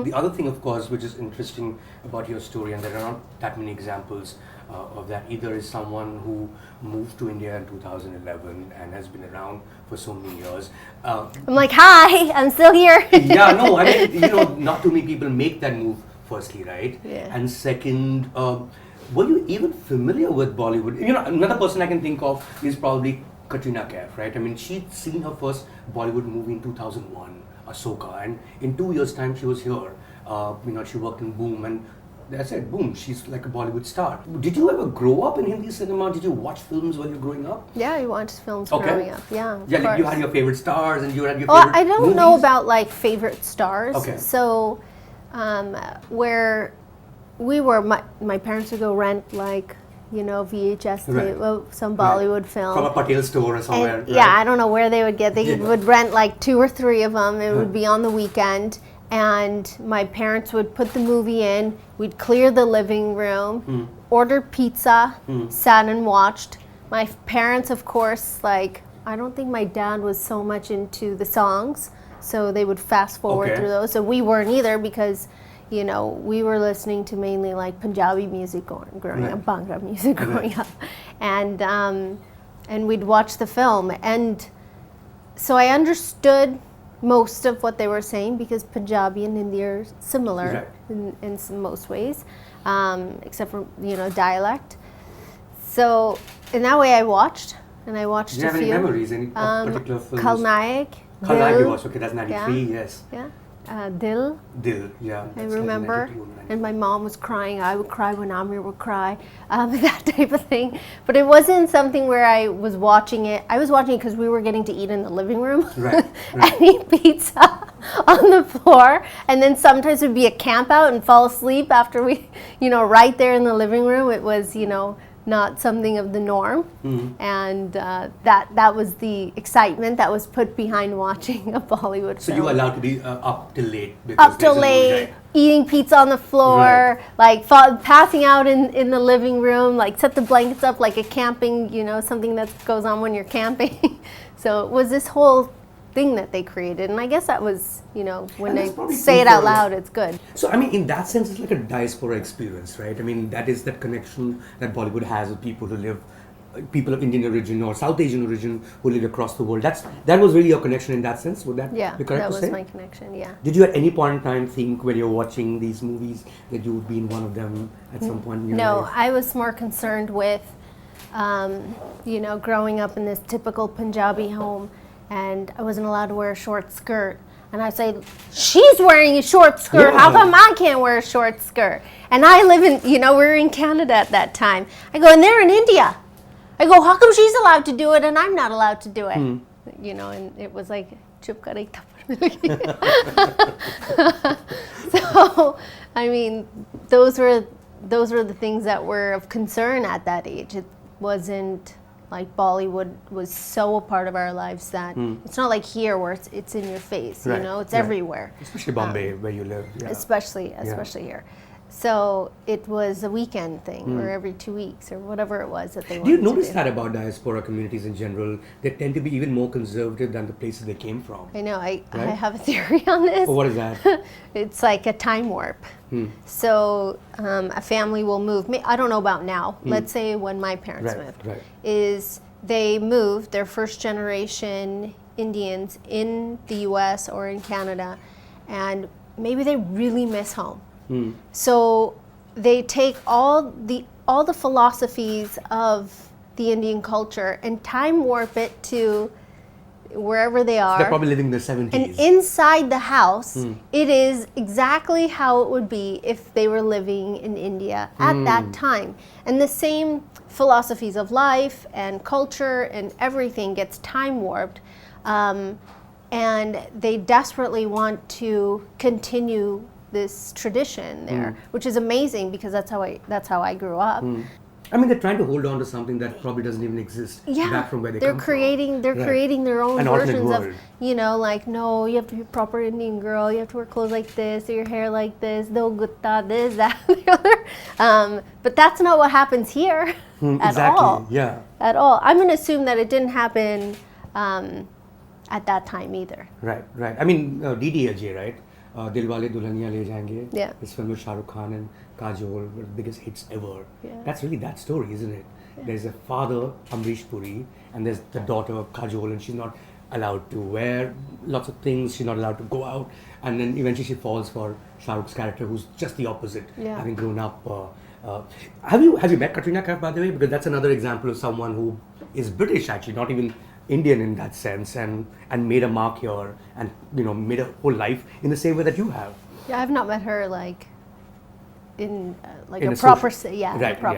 The other thing, of course, which is interesting about your story, and there are not that many examples of that either, is someone who moved to India in 2011 and has been around for so many years. I'm like, hi, I'm still here. Yeah, no, I mean, not too many people make that move, firstly, right? Yeah. And second, were you even familiar with Bollywood? Another person I can think of is probably Katrina Kaif, right? I mean, she'd seen her first Bollywood movie in 2001, Ahsoka, and in 2 years' time she was here. She worked in Boom, and that's it, boom, she's like a Bollywood star. Did you ever grow up in Hindi cinema? Did you watch films while you were growing up? Yeah, I watched films growing up. Yeah, yeah, like you had your favorite stars and you had your well, favorite I don't movies? know about like favorite stars. Okay. So, where we were, my parents would go rent like, VHS tape, some Bollywood film. From a Patel store or somewhere. And, yeah, I don't know where they would get. They would rent like 2 or 3 of them. It would be on the weekend. And my parents would put the movie in. We'd clear the living room, order pizza, sat and watched. My parents, of course, I don't think my dad was so much into the songs. So they would fast forward through those. So we weren't either because we were listening to mainly like Punjabi music growing up, Bhangra music growing up, and we'd watch the film, and so I understood most of what they were saying because Punjabi and Hindi are similar in most ways, except for dialect. So in that way, I watched Do you have any memories, any particular films? Khalnayak. Khalnayak was okay. That's 93. Yes. Yeah. Dil, yeah. I remember, and my mom was crying. I would cry when Amir would cry, that type of thing. But it wasn't something where I was watching it. I was watching it because we were getting to eat in the living room and eat pizza on the floor. And then sometimes it would be a camp out and fall asleep after we, right there in the living room. It was, not something of the norm, and that was the excitement that was put behind watching a Bollywood film. So you were allowed to be up till late? Up till late, eating pizza on the floor, passing out in the living room, set the blankets up like a camping, something that goes on when you're camping. So it was this whole thing that they created, and I guess that was, when they say it out loud, it's good. So I mean, in that sense, it's like a diaspora experience, right? I mean, that is that connection that Bollywood has with people who live, people of Indian origin or South Asian origin who live across the world. That was really your connection in that sense. Would that be correct to say? That was my connection. Yeah. Did you at any point in time think when you're watching these movies that you would be in one of them at some point in your life? No, I was more concerned with, growing up in this typical Punjabi home. And I wasn't allowed to wear a short skirt. And I'd say, she's wearing a short skirt. How come I can't wear a short skirt? And I live in, we were in Canada at that time. I go, and they're in India. I go, how come she's allowed to do it and I'm not allowed to do it? And it was like, chup kar ek thappad. So, I mean, those were the things that were of concern at that age. It wasn't like Bollywood was so a part of our lives that it's not like here where it's in your face, it's everywhere. Especially Bombay, where you live. Yeah. Especially here. So it was a weekend thing, or every 2 weeks, or whatever it was that they wanted to do. Do you notice that about diaspora communities in general? They tend to be even more conservative than the places they came from. I know. I have a theory on this. Oh, what is that? It's like a time warp. So a family will move. I don't know about now. Let's say when my parents moved, is they moved, their first generation Indians in the U.S. or in Canada, and maybe they really miss home. So they take all the philosophies of the Indian culture and time warp it to wherever they are. So they're probably living in the 70s. And inside the house, it is exactly how it would be if they were living in India at that time. And the same philosophies of life and culture and everything gets time warped. And they desperately want to continue this tradition there, which is amazing because that's how I grew up. I mean, they're trying to hold on to something that probably doesn't even exist back from where they come from. They're creating their own versions of, no, you have to be a proper Indian girl, you have to wear clothes like this, or your hair like this, no gutta, this, that, the other. But that's not what happens here at all. Yeah. At all. I'm going to assume that it didn't happen at that time either. Right. I mean, DDLJ, right? Dilwale Dulhania Le Jayenge. Yeah. This film with Shah Rukh Khan and Kajol, one of the biggest hits ever. Yeah. That's really that story, isn't it? There's a father, Amrish Puri, and there's the daughter, Kajol, and she's not allowed to wear lots of things, she's not allowed to go out, and then eventually she falls for Shah Rukh's character, who's just the opposite, having grown up. Have you met Katrina Kaif, by the way? Because that's another example of someone who is British, actually, not even Indian in that sense, and made a mark here, and made a whole life in the same way that you have. Yeah, I've not met her like in In a a proper social-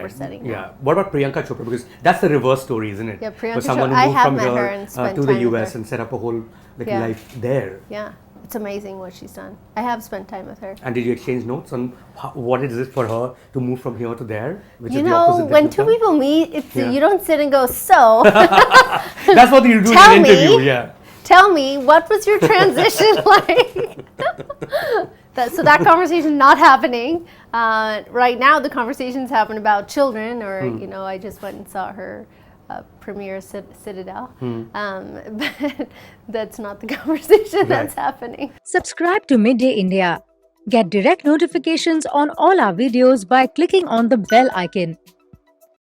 setting. Yeah. What about Priyanka Chopra? Because that's the reverse story, isn't it? Yeah, Priyanka For someone who Chopra- I moved have from met here her and spent to the time with US her. and set up a whole Yeah. life there. Yeah, it's amazing what she's done. I have spent time with her. And did you exchange notes on what is it for her to move from here to there? Which You is the know, opposite that when you've two done? people meet, Yeah. you don't sit and go, so That's what you do in Tell an interview, me. yeah. tell me, what was your transition like? So that conversation not happening. Right now, the conversations happen about children, or I just went and saw her premiere Citadel. But that's not the conversation that's happening. Subscribe to Midday India. Get direct notifications on all our videos by clicking on the bell icon.